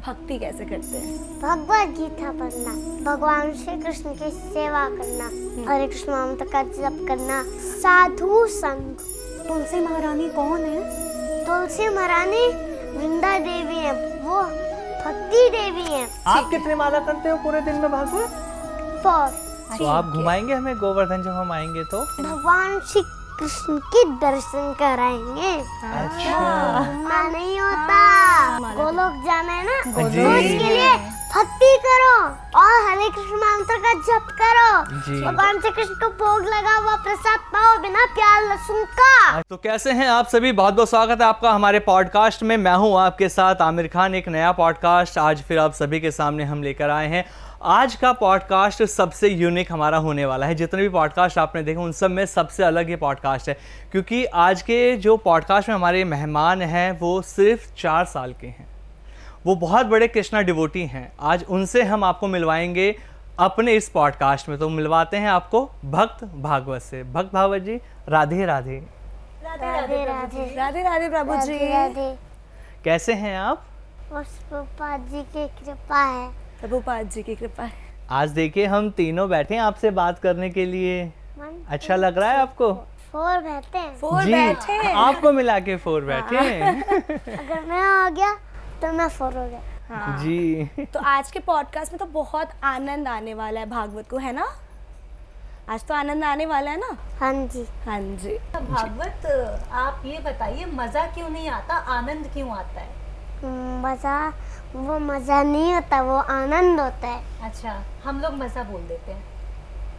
भक्ति कैसे करते हैं? भगवत गीता पढ़ना, भगवान श्री कृष्ण की सेवा करना, हरे कृष्ण मंत्र का जप करना, साधु संग। तुलसी महारानी कौन है? तुलसी महारानी वृंदा देवी है, वो भक्ति देवी है। आप कितने माला करते हो पूरे दिन में भागवत? 4। तो आप घुमाएंगे हमें गोवर्धन जब हम आएंगे तो? भगवान श्री कृष्ण के दर्शन कराएंगे। अच्छा घूमना नहीं होता, गोलोक जाना है ना, तो जी। उसके लिए भक्ति करो और हरे कृष्ण मंत्र का जप करो। जी। भगवान श्री कृष्ण को भोग लगा हुआ प्रसाद पाओ बिना प्याज लहसुन का। तो कैसे हैं आप सभी? बहुत बहुत स्वागत है आपका हमारे पॉडकास्ट में। मैं हूं आपके साथ आमिर खान। एक नया पॉडकास्ट आज फिर आप सभी के सामने हम लेकर आए हैं। आज का पॉडकास्ट सबसे यूनिक हमारा होने वाला है। जितने भी पॉडकास्ट आपने देखे उन सब में सबसे अलग ये पॉडकास्ट है, क्योंकि आज के जो पॉडकास्ट में हमारे मेहमान हैं वो सिर्फ 4 साल के हैं। वो बहुत बड़े कृष्णा डिवोटी हैं। आज उनसे हम आपको मिलवाएंगे अपने इस पॉडकास्ट में। तो मिलवाते हैं आपको भक्त भागवत से। भक्त भागवत जी, राधे राधे। राधे राधे। राधे राधे प्रभु जी। राधे राधे। कैसे हैं आप? बस पापा जी की कृपा है। प्रभुपाद जी की कृपा है। आज देखिए हम तीनों बैठे हैं आपसे बात करने के लिए। अच्छा लग रहा है आपको? 4 बैठे हैं। 4 जी, बैठे हैं। आपको मिला के 4 बैठे हैं। अगर मैं आ गया तो मैं 4 हो गया। हाँ। जी। तो आज के पॉडकास्ट में तो बहुत आनंद आने वाला है भागवत को, है ना? आज तो आनंद आने वाला है ना? हाँ जी। हाँ जी। भागवत आप ये बताइए, मजा क्यों नहीं आता, आनंद क्यों आता है? मजा नहीं होता, वो आनंद होता है। अच्छा, हम लोग मजा बोल देते हैं,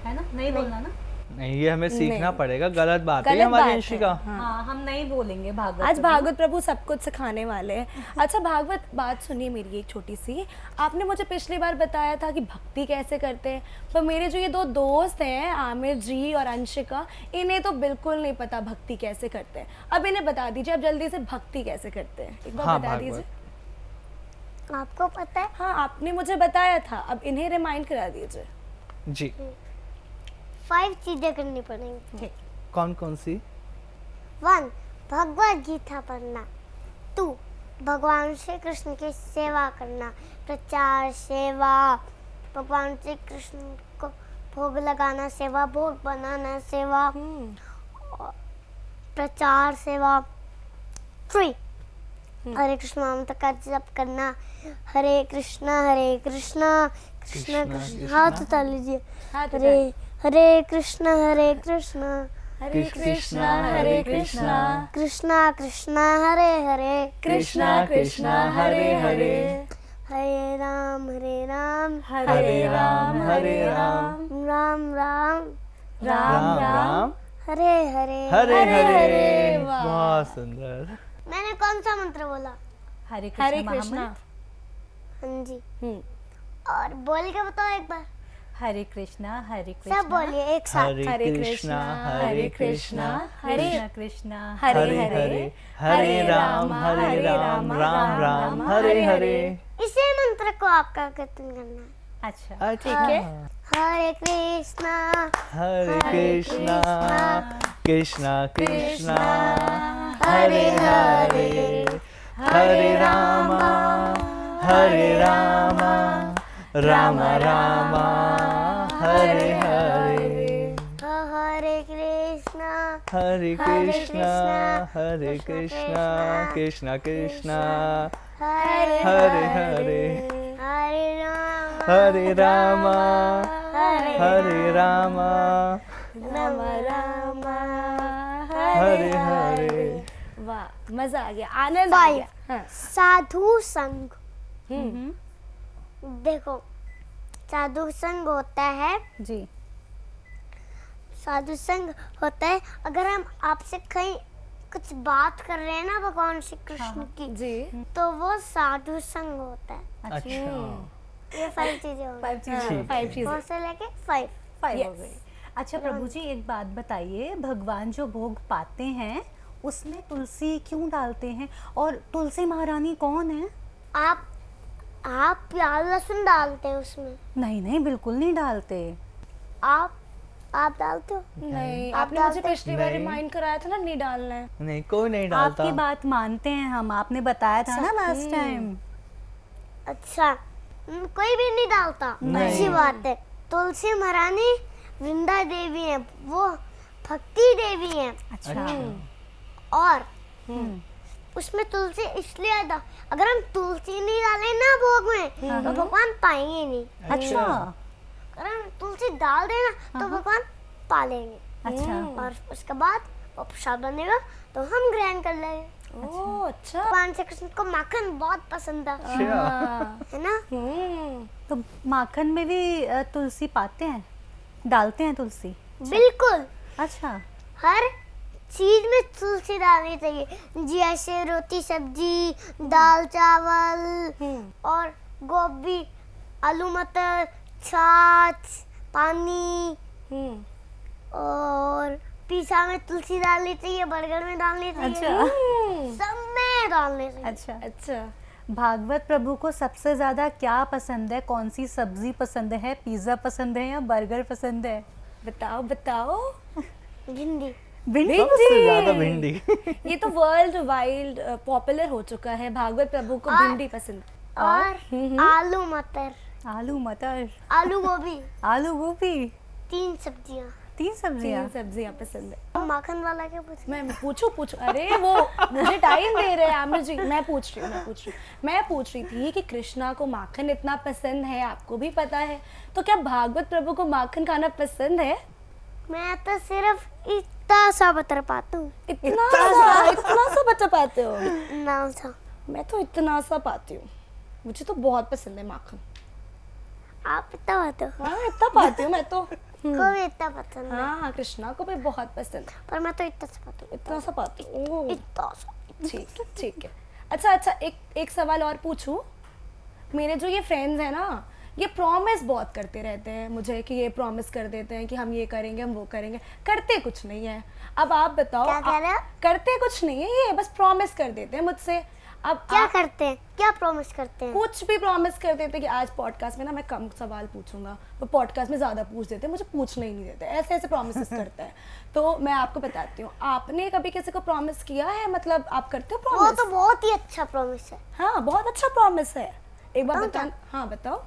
है ना? नहीं बोलना ना। नहीं, ये हमें सीखना नहीं। पड़ेगा। गलत बात है गलत हमारी बात अंशिका। है। हाँ, हम नहीं बोलेंगे भागवत। आज भागवत प्रभु सब कुछ सिखाने वाले हैं। अच्छा भागवत, बात सुनिए मेरी एक छोटी सी। आपने मुझे पिछली बार बताया था कि भक्ति कैसे करते हैं, पर मेरे जो ये 2 दोस्त हैं आमिर जी और अंशिका, इन्हें तो बिल्कुल नहीं पता भक्ति कैसे करते हैं। अब इन्हें बता दीजिए, अब जल्दी से भक्ति कैसे करते हैं एक बार हाँ, बता भागवत। दीजिए। आपको पता है? हाँ, आपने मुझे बताया था, अब इन्हें रिमाइंड करा दीजिए। जी। 5 चीजें करनी पड़ेंगी। कौन कौन सी? 1. भगवत गीता पढ़ना। 2. भगवान श्री कृष्ण की सेवा करना, प्रचार सेवा, भगवान श्री कृष्ण को भोग लगाना सेवा, भोग बनाना सेवा, प्रचार सेवा। 3. हरे कृष्ण मंत्र का जप करना, हरे कृष्णा कृष्णा कृष्णा। हाथ उठा लीजिए। हाथ हरे हरे कृष्णा कृष्णा हरे कृष्णा हरे कृष्णा कृष्णा कृष्णा हरे हरे कृष्णा कृष्णा हरे हरे हरे राम हरे राम हरे राम राम राम राम राम हरे हरे हरे हरे। हरे। वाह। बहुत सुंदर। मैंने कौन सा मंत्र बोला? हरे हरे कृष्णा कृष्णा। महामंत्र। हाँ जी। हम्म। और बोल के बताओ एक बार। हरे कृष्णा सब बोलिए एक साथ। हरे कृष्णा हरे कृष्णा हरे कृष्णा कृष्णा हरे हरे हरे हरे राम राम राम हरे हरे। इसी मंत्र को आपका कीर्तन करना है। अच्छा, ठीक है। हरे कृष्णा हरे कृष्णा कृष्णा कृष्णा हरे हरे हरे राम राम राम हरे हरे। हरे कृष्णा हरे कृष्णा कृष्णा कृष्णा हरे हरे हरे हरे राम हरे राम राम राम हरे हरे। वाह, मजा आ गया, आनंद आ गया। हाँ। साधु संग। हम्म। देखो, साधु संग होता है, जी। साधु संग होता है अगर हम आपसे कहीं कुछ बात कर रहे हैं ना भगवान श्री कृष्ण की, जी। तो वो साधु संग होता है। अच्छा। ये 5 चीजें हो गई। 5 चीजें। 5 चीजें। 4 से लेके 5। 5 हो Yes. गई। अच्छा प्रभु जी, एक बात बताइए, भगवान जो भोग पाते हैं उसमें तुलसी क्यों डालते हैं, और तुलसी महारानी कौन है? आप प्याज लहसुन डालते हैं उसमें? नहीं नहीं, बिल्कुल नहीं डालते। आप डालते हो? नहीं, आप आपने मुझे डालते? पिछली बार नहीं। रिमाइंड कराया था ना, नहीं डालना है। नहीं, कोई नहीं डालता। आपकी बात मानते हैं हम, आपने बताया था ना लास्ट टाइम। अच्छा, कोई भी नहीं डालता। अच्छी बात है। तुलसी महारानी वृंदा देवी है, वो भक्ति देवी है। अच्छा। और उसमें तुलसी इसलिए अगर हम तुलसी नहीं डालें ना भोग में तो भगवान पाएंगे नहीं। अच्छा। अगर हम तुलसी डाल देना तो भगवान पा लेंगे। अच्छा। और उसके बाद वो प्रसाद बनेगा तो हम ग्रहण कर लेंगे। ओह अच्छा। भगवान श्री कृष्ण को माखन बहुत पसंद है हाँ। है ना। तो माखन में भी तुलसी पाते हैं, डालते हैं तुलसी? बिल्कुल, अच्छा। हर चीज में तुलसी डालनी चाहिए, जैसे रोटी सब्जी, दाल चावल और गोभी, आलू मटर, छाछ, पानी और पिज़्ज़ा में तुलसी डालनी चाहिए, बर्गर में डालनी चाहिए। अच्छा। सब में डालनी चाहिए। अच्छा। अच्छा। भागवत प्रभु को सबसे ज्यादा क्या पसंद है? कौन सी सब्जी पसंद है? पिज्जा पसंद है या बर्गर पसंद है? बताओ बताओ। भिंडी। भिंडी। सबसे ज्यादा भिंडी। ये तो वर्ल्ड वाइड पॉपुलर हो चुका है, भागवत प्रभु को भिंडी पसंद। और आलू मटर, आलू मटर, आलू गोभी, आलू गोभी, 3 सब्जियां। 3 सब्जियां। 3 सब्जियां पसंद है। माखन वाला क्या पूछ? मैं पूछूं? अरे वो मुझे टाइम दे रहे हैं आमिर जी। मैं पूछ रही थी कि कृष्णा को माखन इतना पसंद है, आपको भी पता है, तो क्या भागवत प्रभु को माखन खाना पसंद है? मैं तो सिर्फ इतना सा बता पाता हूँ। इतना सा बचा पाते हो? नाम सा। मैं तो इतना सा पाती हूँ, मुझे तो बहुत पसंद है माखन। आप इतना पाते हो? हाँ इतना पाती हूँ मैं तो। को भी इतना पसंद है, हाँ कृष्णा को भी बहुत पसंद है, पर मैं तो इतना सा पाता हूँ। इतना सा पाती हूँ। इतना सा। ठीक है। अच्छा, एक सवाल और पूछूं? मेरे जो ये फ्रेंड्स हैं ना, ये प्रॉमिस बहुत करते रहते हैं मुझे कि ये प्रॉमिस कर देते हैं कि हम ये करेंगे, हम वो करेंगे, करते कुछ नहीं है। अब आप बताओ। क्या कह रहे हो? करते कुछ नहीं है, ये बस प्रॉमिस कर देते हैं मुझसे। अब क्या आप करते हैं? क्या प्रॉमिस करते हैं? कुछ भी प्रॉमिस कर देते हैं कि आज पॉडकास्ट में ना मैं कम सवाल पूछूंगा, वो पॉडकास्ट में ज्यादा पूछ देते हैं, मुझे पूछने ही नहीं देते, ऐसे प्रॉमिस करते हैं। तो मैं आपको बताती हूँ, आपने कभी किसी को प्रॉमिस किया है? मतलब आप करते हो वो प्रॉमिस? तो बहुत ही अच्छा प्रॉमिस है। हाँ बहुत अच्छा प्रॉमिस है। एक बार बताऊं बता। हाँ बताओ।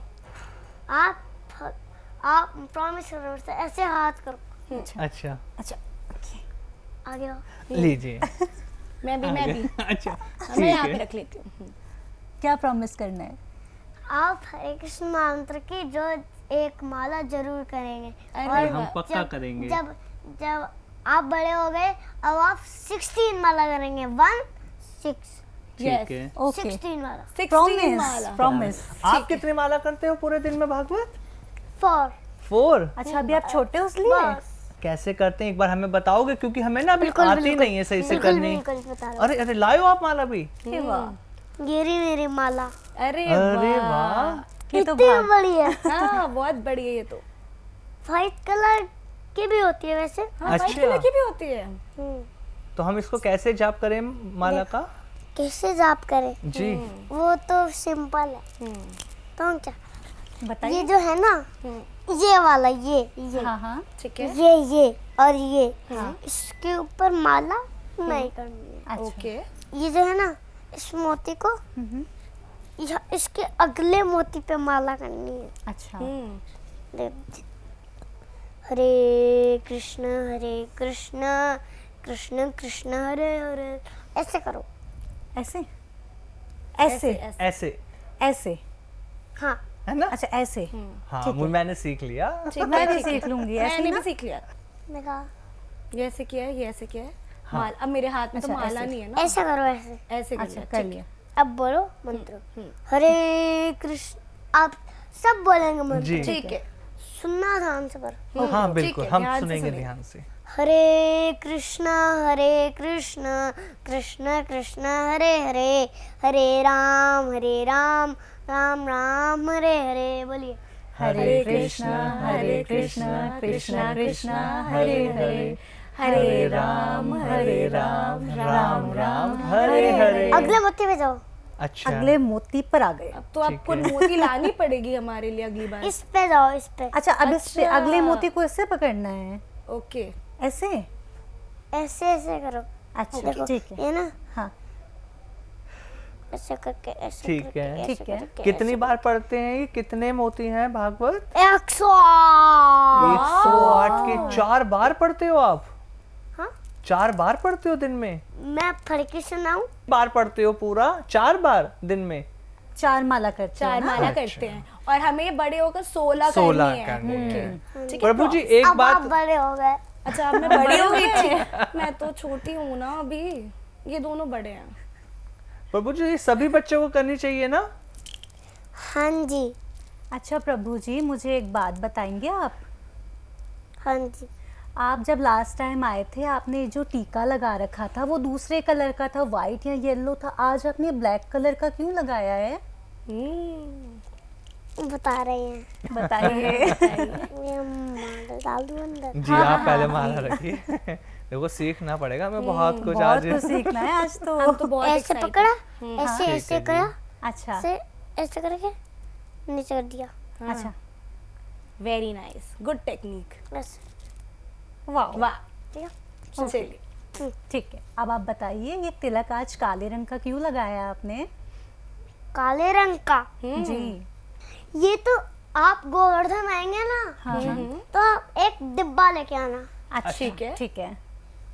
आप प्रॉमिस करो से ऐसे हाथ करो। अच्छा अच्छा। आगे आओ। लीजिए। मैं भी अच्छा मैं यहाँ पे रख लेती हूँ। क्या प्रॉमिस करना है? आप हरे कृष्ण मंत्र की जो एक माला जरूर करेंगे। अरे हम पक्का करेंगे। जब आप बड़े हो गए अब आप 16 माला करेंगे। 1 6 ठीक है। ओके। 16 वाला। 16 माला। प्रॉमिस। आप कितनी माला करते हो पूरे दिन में भागवत? 4 अच्छा, अभी आप छोटे हो इसलिए? बस। कैसे करते हैं एक बार हमें बताओगे, क्योंकि हमें ना अभी बिल्कुल, आती बिल्कुल। नहीं है सही से बिल्कुल करनी। बिल्कुल बता रहा अरे अरे लायो आप माला भी। ये वाह। ये रही मेरी माला। अरे अरे वाह। वाह। ये तो इतनी बड़ी है। हाँ बहुत बड़ी है ये तो। व्हाइट कलर की भी होती है वैसे। हाँ व्हाइट अच्छा। कलर की भी होती है। तो हम इसको कैसे जाप करें माला का? कैसे जाप करें? जी वो तो सिंपल है। तो क्या ये बताइए। जो है ना, ये वाला ये हाँ हाँ। ठीक है। ये और ये इसके ऊपर माला नहीं करनी है। अच्छा। ओके। ये जो है ना, इस मोती को इसके अगले मोती पे माला करनी है। अच्छा। देख। हरे कृष्ण कृष्ण कृष्ण हरे हरे। ऐसे करो। ऐसे ऐसे ऐसे ऐसे। हाँ है ना? अच्छा ऐसे। हाँ मैंने सीख लिया। ठीक मैं भी ठीक सीख लूंगी ऐसे मैंने ना? भी सीख लिया। देखा। ये ऐसे किया है, ये ऐसे किया है। माल अब मेरे हाथ में तो अच्छा, माला ऐसे। नहीं है ना। ऐसा करो ऐसे। ऐसे कर अच्छा लिया, कर ठीक लिया। अब बोलो मंत्र। हरे कृष्ण। आप सब बोलेंगे मंत्र। जी ठीक है। सुनना ध्यान से करो। हाँ बिल्कुल, है, हम ध्यान से सुनेंगे सुनेंगे। ध्यान से। हरे कृष्ण कृष्ण कृष्ण हरे हरे हरे राम राम राम हरे हरे। बोलिए। हरे कृष्ण कृष्ण कृष्ण हरे हरे, हरे राम राम राम हरे हरे। अगले मोती पे जाओ। अच्छा अगले मोती पर आ गए। अब तो आपको मोती लानी पड़ेगी हमारे लिए अगली बार। इस पे जाओ, इस पे। अच्छा, अब इस पे अच्छा। अगले मोती को ऐसे पकड़ना है? ओके। ऐसे? ऐसे ऐसे करो। अच्छा देखो ठीक है। ये ना, हाँ। ऐसे करके ऐसे ठीक करके, है। ऐसे ठीक है। करके, कितनी बार पढ़ते हैं ये? कितने मोती हैं भागवत? 108। 108 के 4 बार पढ़ते हो आप? हाँ? 4 बार पढ़ते हो दिन में? मैं पढ़ के सुनाऊं? बार पढ़ते हो पूरा? 4 बार दिन में? 4 माला करते हो 4 ना? माला करते हैं और हमें बड़े होकर 16 16 करनी है। करनी है। ठीक है प्रभु जी एक अब आप बात, बड़े हो गए। अच्छा अब मैं बड़ी हो गई थी। मैं तो छोटी हूँ ना अभी, ये दोनों बड़े हैं। प्रभु जी सभी बच्चों को करनी चाहिए ना? हाँ जी, अच्छा प्रभु जी, मुझे एक बात बताएंगे आप? हाँ जी। आप जब लास्ट टाइम आए थे, आपने जो टीका लगा रखा था वो दूसरे कलर का था, वाइट या येलो था। आज आपने ब्लैक कलर का क्यों लगाया है? बता रहे हैं। बताइए। ये माला डाल दूं अंदर? जी आप पहले माला रखिए। देखो सीखना पड़ेगा हमें बहुत कुछ बहुत आज। कुछ सीखना है आज तो। हम तो बहुत ऐसे excited पकड़ा, हैं। ऐसे ठीक ऐसे है जी। करा, अच्छा ऐसे ऐसे करके नीचे कर दिया। अच्छा, वेरी नाइस, गुड टेक्निक। ऐसे, वाह वाह, ठीक है? चलिए। ठीक है। अब आप बताइए, ये तिलक आज काले रंग का क्यों लगाया आपने? काले रंग का। जी ये तो आप गोवर्धन आएंगे ना, हाँ तो आप एक डिब्बा लेके आना, अच्छा ठीक है। ठीक है।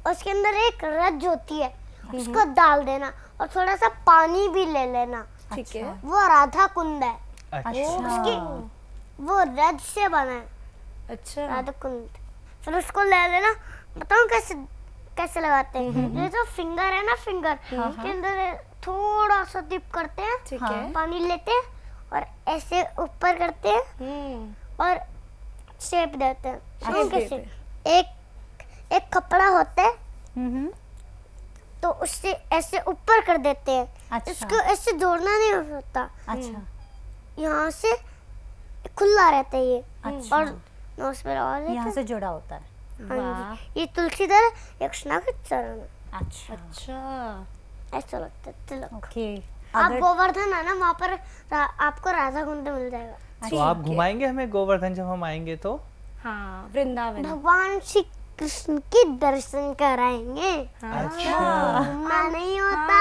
उसके अंदर एक रज होती है, उसको डाल देना और थोड़ा सा पानी भी ले लेना। ठीक है। वो राधा कुंड है, अच्छा उसकी वो रज से बना है, अच्छा राधा कुंड। फिर उसको ले लेना। बताऊं कैसे कैसे लगाते हैं? ये जो फिंगर है ना, फिंगर के अंदर थोड़ा सा डिप करते हैं, ठीक हाँ। है। पानी लेते हैं और ऐसे ऊपर करते हैं और शेप देते हैं। शेप कैसे? देते एक कपड़ा होता है, हम्म, तो उससे ऐसे ऊपर कर देते हैं। अच्छा। इसको ऐसे जोड़ना नहीं होता, अच्छा यहाँ से खुला रहता है ये। अच्छा। और नोज पे और यहाँ से जुड़ा होता है। हाँ जी। ये तुलसीदार एक चरण है। अच्छा अच्छा ऐसा लगता है तिलक। ओके। आप अगर गोवर्धन आना, वहाँ पर आपको राधा कुंड मिल जाएगा। तो आप घुमाएंगे हमें गोवर्धन जब हम आएंगे तो? हाँ, वृंदावन। भगवान श्री कृष्ण के दर्शन कराएंगे। अच्छा घूमना नहीं होता,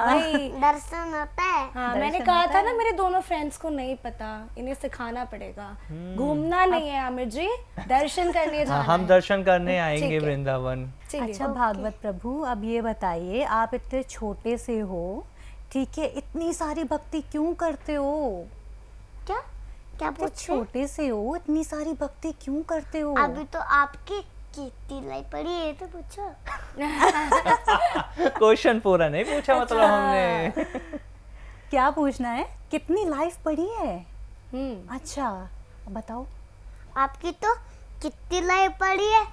वही। दर्शन होता है। हाँ, मैंने कहा था ना मेरे दोनों फ्रेंड्स को नहीं पता, इन्हें सिखाना पड़ेगा। घूमना नहीं है आमिर जी, दर्शन करने हाँ, जाना हम है। दर्शन करने आएंगे ठीक है। वृंदावन। चलिए। अच्छा भागवत प्रभु, अब ये बताइए, आप इतने छोटे से हो, ठीक है, इतनी सारी भक्ति क्यों करते हो? क्या क्या इतने पूछे? छोटे से हो, इतनी सारी भक्ति क्यों करते हो? अभी तो आपकी कितनी लाई पड़ी है तो पूछो। क्वेश्चन पूरा नहीं पूछा मतलब हमने। क्या पूछना है? कितनी लाइफ पड़ी है? हम्म। अच्छा बताओ। आपकी तो कितनी लाई पड़ी है,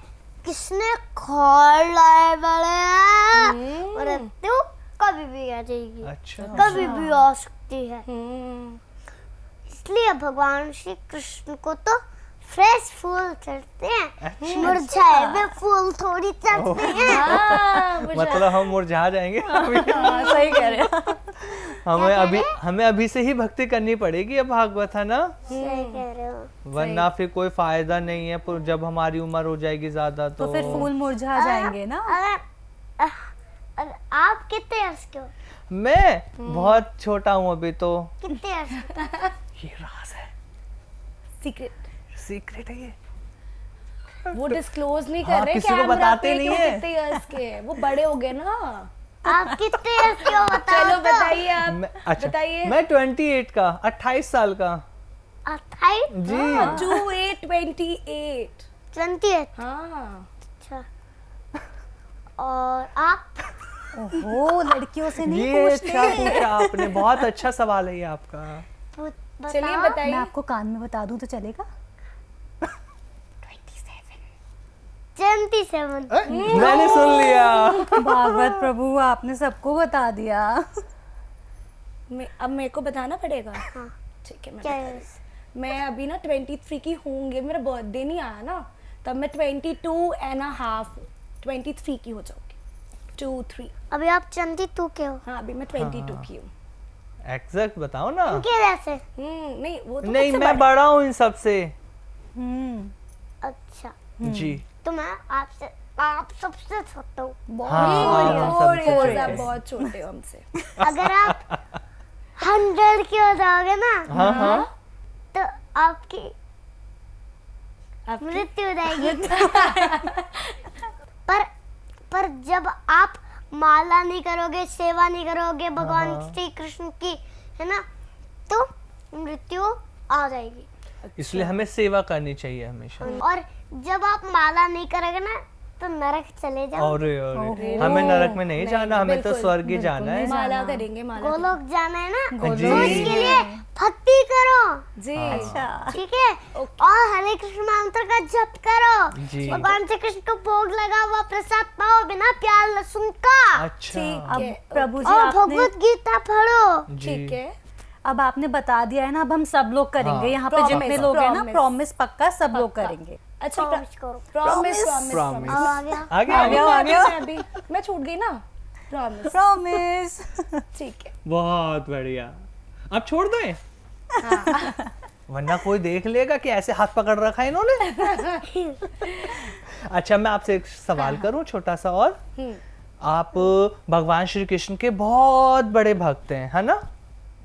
किसने खोल लाए बड़े हैं? और तू कभी भी आ जाएगी, अच्छा कभी भी आ सकती है। हम्म। इसलिए भगवान श्री कृष्ण को तो फ्रेश फूल चढ़ते हैं, मुरझाए हुए फूल थोड़ी चढ़ते हैं। हाँ, मुझे- मतलब हम मुरझा जाएंगे अभी। हाँ, सही कह रहे हो। हमें अभी से ही भक्ति करनी पड़ेगी अब भागवत, है ना? सही कह रहे हो। वरना फिर कोई फायदा नहीं है, पर जब हमारी उम्र हो जाएगी ज्यादा तो फिर फूल मुरझा जाएंगे ना। अगर आप कितने अर्ज के हो? मैं बहुत छोटा हूँ अभी तो। कितने अर्ज? ये राज है, सीक्रेट सीक्रेट है ये। वो डिस्क्लोज नहीं कर हाँ, रहे किसी को कैमरा बताते पे नहीं कि वो है। कितने इयर्स के हैं। वो बड़े हो गए ना। आप कितने अर्ज के हो बताओ? चलो तो। बताइए आप। अच्छा बताइए। मैं 28 का, 28 साल का 28? जी। 28 28? हाँ। अच्छा। और आप? ओहो, लड़कियों से नहीं ये पूछते। अच्छा पूछा आपने, बहुत अच्छा सवाल है ये आपका। चलिए बताओ। मैं बताइए। आपको कान में बता दूं तो चलेगा? 27। मैंने सुन लिया। भागवत प्रभु, आपने सबको बता दिया। अब मेरे को बताना पड़ेगा। हाँ। ठीक है, मैं क्या बता है? रही हूँ। मैं अभी ना 23 की होंगे, मेरा बर्थडे नहीं आया ना, तब मैं 22.5 23 की हो जाऊंगी। 2-3। अभी आप 22 के हो? हाँ, अभी मैं 22 की हूँ। एग्जैक्ट बताओ ना। इनके वैसे? नहीं वो तो नहीं, मुझसे मैं बड़ा हूँ इन सबसे। हम्म। अच्छा, जी। तो मैं आपसे आप सबसे छोटे हो। हाँ, फोर सबसे इयर्स छोटे। आप बहुत छोटे हो हमसे। अगर आप 100 के हो जाओगे ना हाँ हाँ तो आपकी आपकी- मृत्यु हो जाएगी। पर जब आप माला नहीं करोगे, सेवा नहीं करोगे भगवान हाँ। श्री कृष्ण की, है ना, तो मृत्यु आ जाएगी। इसलिए हमें सेवा करनी चाहिए हमेशा। और जब आप माला नहीं करोगे ना तो नरक चले जाओ। और हमें नरक में नहीं जाना, हमें तो बिल्कुल, स्वर्ग ही जाना है। माला करेंगे, माला गोलोक जाना है ना, जी। तो इसके लिए भक्ति करो, जी। अच्छा ठीक है, और हरे कृष्ण मंत्र का जप करो, जी। भगवान श्री कृष्ण को भोग लगा हुआ प्रसाद पाओ बिना प्याज लहसुन का, अच्छा अब है, प्रभु जी और आपने भगवत गीता पढ़ो। जी ठीक है। अब आपने बता दिया है ना, अब हम सब लोग करेंगे। हाँ। यहाँ पे Promise, जितने लोग हैं ना, promise। प्रॉमिस पक्का सब लोग करेंगे। अच्छा, प्रॉमिस करो। Promise Promise। प्रॉमिस। अब आ गया। आगे आ आगे गया, आ गया। मैं छूट गई ना। प्रॉमिस। प्रॉमिस। ठीक है। बहुत बढ़िया। अब छोड़ दें वरना कोई देख लेगा कि ऐसे हाथ पकड़ रखा है इन्होंने। अच्छा, मैं आपसे एक सवाल करूं छोटा सा और। आप भगवान श्री कृष्ण के बहुत बड़े भक्त हैं, है ना?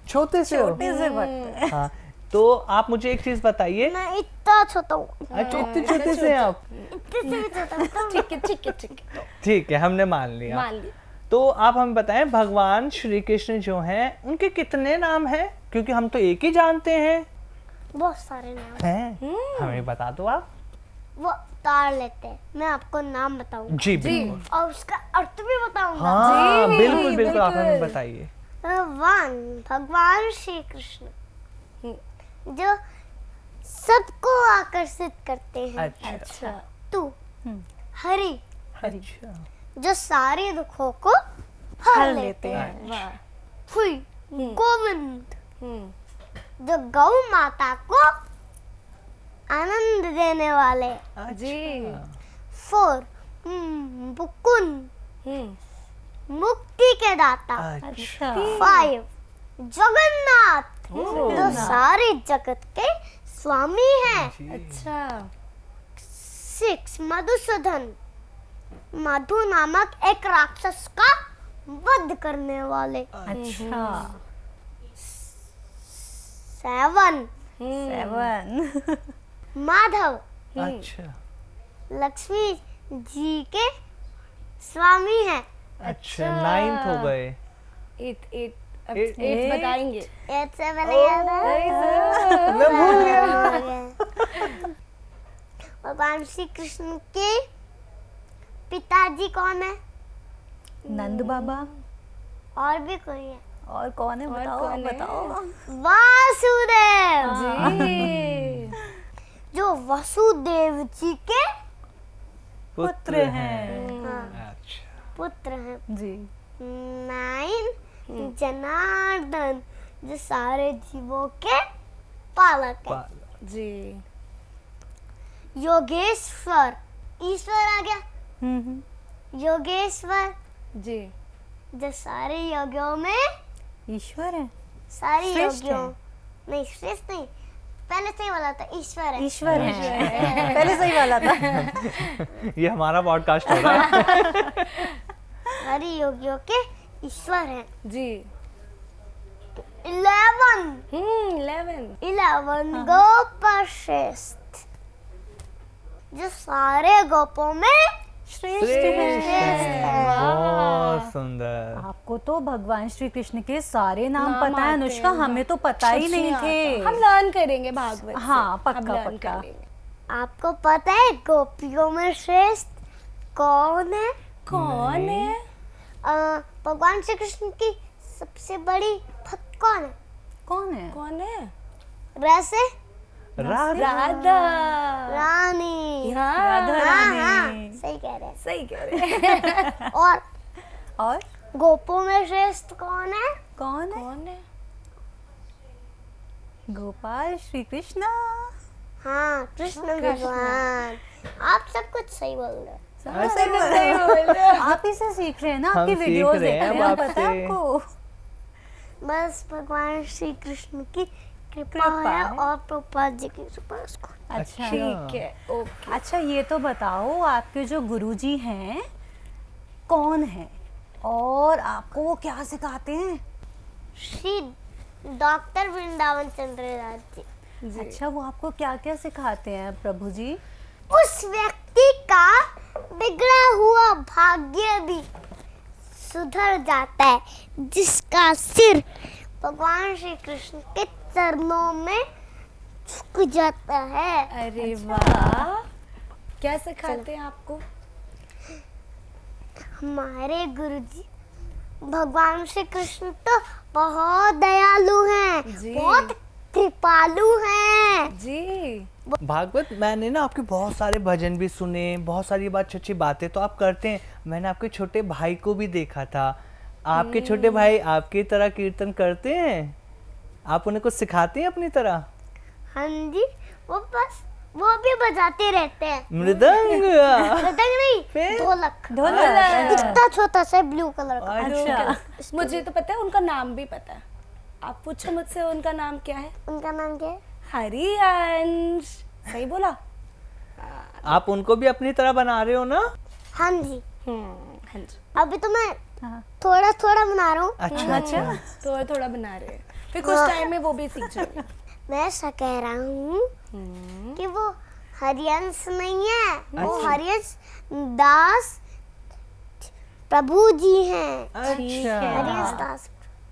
छोटे से हो। छोटे से वक्त हाँ, तो आप मुझे एक चीज बताइए। मैं इतना छोटा हूँ, अच्छा, इतने छोटे से हैं आप? इतने से भी छोटा हूँ। ठीक है, ठीक है, ठीक है। ठीक है, हमने मान लिया। मान ली। तो आप हमें बताएं, भगवान श्री कृष्ण जो हैं उनके कितने नाम हैं? क्योंकि हम तो एक ही जानते हैं। बहुत सारे नाम हैं? हमें बता दो आप। वो तार लेते हैं, मैं आपको नाम बताऊंगा जी बिल्कुल। और उसका अर्थ भी बताऊंगा। हाँ जी, बिल्कुल बिल्कुल, आप बिल्कुल। हमें बताइए। वन, भगवान श्री कृष्ण हम्म। जो सबको आकर्षित करते हैं। अच्छा अच्छा। तू, हरि, अच्छा जो सारे दुखों को हर लेते हैं। वाह। हुई, गोविंद, हम्म। जो गौ माता को आनंद देने वाले। जी। फोर, मुकुंद, हम्म। मुक्ति के दाता। अच्छा 5 जगन्नाथ, जो सारे जगत के स्वामी हैं। अच्छा। 6 मधुसूदन, मधु नामक एक राक्षस का वध करने वाले। अच्छा 7 7 माधव, अच्छा लक्ष्मी जी के स्वामी हैं। अच्छा 9th हो गए। 8 Eight. बताएंगे। 8 से पहले याद है? मैं भूल गया। भगवान श्री कृष्ण के पिताजी कौन है? नंद बाबा। और भी कोई है? और कौन है और बताओ, कौन है? बताओ। वासुदेव, जी। जो वसुदेव जी के पुत्र हैं। हाँ, अच्छा पुत्र हैं। जी 9 जनार्दन, जो सारे जीवों के पालक है। जी। योगेश्वर, ईश्वर आ गया। योगेश्वर, जी। जो सारे योगियों में ईश्वर है, सारी श्रेष्ठ योगियों नहीं, श्रेष्ठ नहीं, पहले से ही बोला था ईश्वर है। ईश्वर है। पहले सही वाला था। ये हमारा पॉडकास्ट हो रहा है। सारी योगियों के ईश्वर हैं। जी। 11 11 गोप श्रेष्ठ, जो सारे गोपों में श्रेष्ठ श्रेष्ठ है। हैं। बहुत सुंदर। आपको तो भगवान श्री कृष्ण के सारे नाम नाम पता है आते अनुष्का, हैं, हमें तो पता ही सच नहीं आता। थे। हम लर्न करेंगे भागवत से। हाँ, पक्का, हम learn पक्का। कर लेंगे। आपको पता है गोपियों में श्रेष्ठ कौन है? कौन है? भगवान श्री कृष्ण की सबसे बड़ी भक्त कौन है? कौन है? कौन है? वैसे राधा। राधा। रानी। हाँ, राधा हाँ, रानी। हाँ, सही कह रहे सही कह रहे हैं। हैं। और और गोपों में श्रेष्ठ कौन है? कौन है? कौन है? गोपाल श्री कृष्ण। हाँ, कृष्ण भगवान। आप सब कुछ सही बोल रहे हो। सही बोल रहे हो। आप इसे सीख रहे हैं ना, हम आपकी सीख वीडियोस रहे देख हैं रहे अब हैं, पता है आपसे। आपको। बस भगवान श्री कृष्ण की कृपा है और प्रभुपाद जी की कृपा है उसको। अच्छा ठीक है, ओके। अच्छा, ये तो बताओ आपके जो गुरुजी हैं कौन है और आपको वो क्या सिखाते हैं? श्री डॉक्टर वृंदावन चंद्रदास जी। अच्छा, वो आपको क्या क्या सिखाते हैं प्रभु जी? उस व्यक्ति का बिगड़ा हुआ भाग्य भी सुधर जाता है जिसका सिर भगवान श्री कृष्ण के चरणों में झुक जाता है। अरे वाह, क्या सिखाते हैं आपको? हमारे गुरुजी भगवान श्री कृष्ण तो बहुत दयालु हैं, जी। बहुत कृपालु हैं। जी। भागवत, मैंने ना आपके बहुत सारे भजन भी सुने, बहुत सारी अच्छी अच्छी बातें तो आप करते हैं। मैंने आपके छोटे भाई को भी देखा था। आपके छोटे भाई आपकी तरह कीर्तन करते हैं? आप उन्हें कुछ सिखाते हैं अपनी तरह? हाँ जी, वो भी बजाते रहते हैं। मृदंग? मृदंग नहीं, फिर? ढोलक। ढोलक। इतना छोटा सा ब्लू कलर का। अच्छा, मुझे तो पता है, उनका नाम भी पता है। आप पूछो मुझसे उनका नाम क्या है? उनका नाम क्या है? हरियांश। सही बोला? आप उनको भी अपनी तरह बना रहे हो ना? हाँ जी, हाँ जी। अभी तो मैं हाँ। थोड़ा थोड़ा बना रहा हूँ। अच्छा अच्छा। थोड़ा थोड़ा बना रहे हैं, फिर कुछ टाइम में वो भी सीख जाएंगे। मैं ऐसा कह रहा हूँ कि वो हरियंश नहीं है, वो अच्छा। हरियंश दास प्रभु जी हैं। अच्छा। हरियंश दास,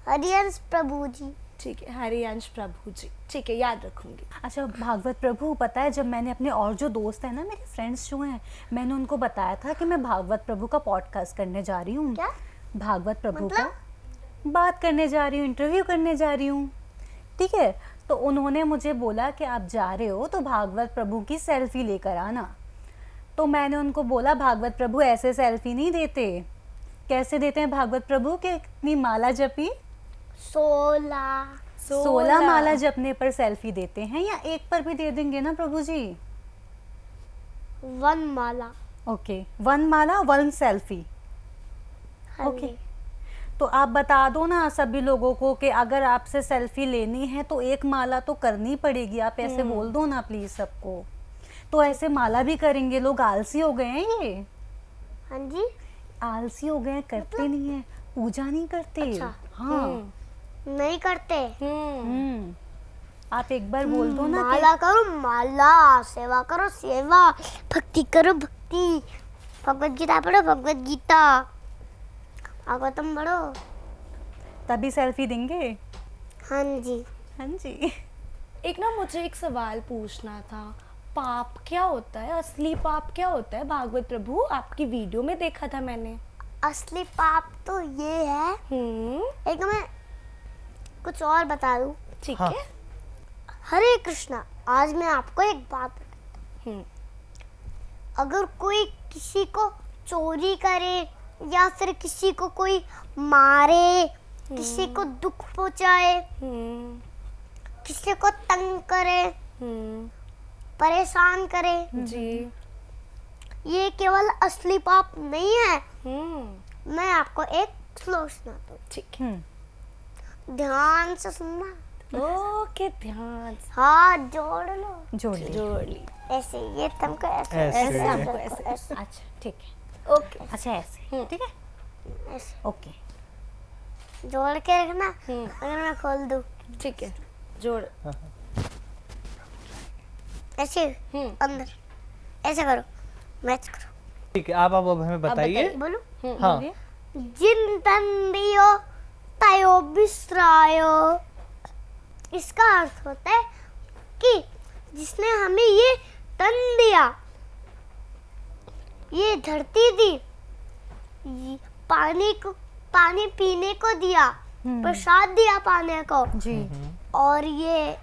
हरियंश प्रभु जी। ठीक है, हरियांश प्रभु जी। ठीक है, याद रखूंगी। अच्छा भागवत प्रभु, पता है जब मैंने अपने और जो दोस्त हैं ना, मेरे फ्रेंड्स जो हैं, मैंने उनको बताया था कि मैं भागवत प्रभु का पॉडकास्ट करने जा रही हूँ। क्या? भागवत प्रभु मतलब? का बात करने जा रही हूँ, इंटरव्यू करने जा रही हूँ, ठीक है। तो उन्होंने मुझे बोला कि आप जा रहे हो तो भागवत प्रभु की सेल्फी लेकर आना। तो मैंने उनको बोला भागवत प्रभु ऐसे सेल्फी नहीं देते। कैसे देते हैं भागवत प्रभु के? इतनी माला जपी, 16 माला जपने पर सेल्फी देते हैं, या एक पर भी दे देंगे ना प्रभु जी? 1 माला। ओके, 1 माला 1 सेल्फी। हाँ ओके। जी। तो आप बता दो ना सभी लोगों को कि अगर आपसे सेल्फी लेनी है तो 1 माला तो करनी पड़ेगी। आप ऐसे बोल दो ना प्लीज सबको। तो ऐसे माला भी करेंगे लोग। आलसी हो गए हैं ये, हाँ जी, आलसी हो गए हैं, करते नहीं है, पूजा नहीं करते। अच्छा। हाँ। नहीं करते। आप एक बार बोल दो ना कि माला करो माला, सेवा करो सेवा, भक्ति करो भक्ति, भगवत गीता पढ़ो भगवत गीता, भागवतम पढ़ो। तभी सेल्फी देंगे। हाँ जी। हाँ जी। एक ना मुझे एक सवाल पूछना था। पाप क्या होता है? असली पाप क्या होता है भागवत प्रभु? आपकी वीडियो में देखा था मैंने। असली पाप तो ये है, एक मैं कुछ और बता दूं। ठीक हाँ। है। हरे कृष्णा, आज मैं आपको एक बात बताता हूं। अगर कोई किसी को चोरी करे या फिर किसी को कोई मारे, किसी को दुख पहुंचाए, किसी को तंग करे, परेशान करे, जी। ये केवल असली पाप नहीं है। मैं आपको एक श्लोक सुनाता हूँ, ठीक है। ध्यान से सुनना। ओके, ध्यान से हाथ जोड़ लो, जोड़ ली। जोड़ ली। ऐसे, ये तुमको ऐसे ऐसे। ऐसे, हमको ऐसे, ऐसे, अच्छा ठीक है। ओके। अच्छा ऐसे, ठीक है, ऐसे ओके। जोड़ के रखना। अगर मैं खोल दूं ठीक है, जोड़। ऐसे अंदर, ऐसे करो, मैच करो। ठीक है, आप अब हमें बताइए। बोलो। हाँ। जिन तन दियो तयो बिसरायो। इसका अर्थ होता है कि जिसने हमें ये तन दिया, ये धरती दी, ये पानी पीने को दिया, प्रसाद दिया पाने को, जी। और ये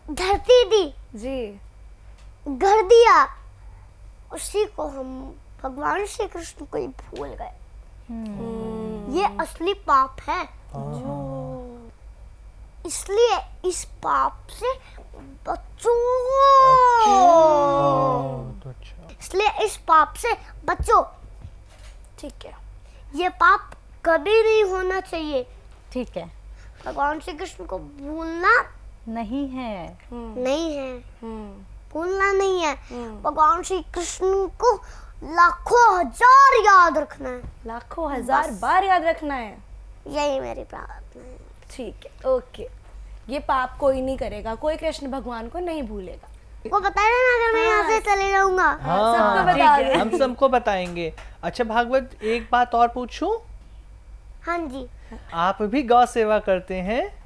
धरती दी, जी। घर दिया, उसी को हम भगवान श्री कृष्ण को ही भूल गए। ये असली पाप है। इसलिए इस पाप से बचो। इसलिए इस पाप से बचो। ठीक है। ये पाप कभी नहीं होना चाहिए। ठीक है। भगवान श्री कृष्ण को भूलना नहीं है। नहीं है, हम्म भूलना नहीं है। भगवान श्री कृष्ण को लाखों हजार याद रखना है। लाखों हजार बार याद रखना है। यही मेरी प्रार्थना है। ठीक है, ओके। ये पाप कोई नहीं करेगा, कोई कृष्ण भगवान को नहीं भूलेगा। वो बता देना अगर मैं यहाँ से चले जाऊंगा। सबको बता दो। हम सबको बताएंगे। अच्छा भागवत, एक बात और पूछूं, हाँ जी, आप भी गौ सेवा करते हैं?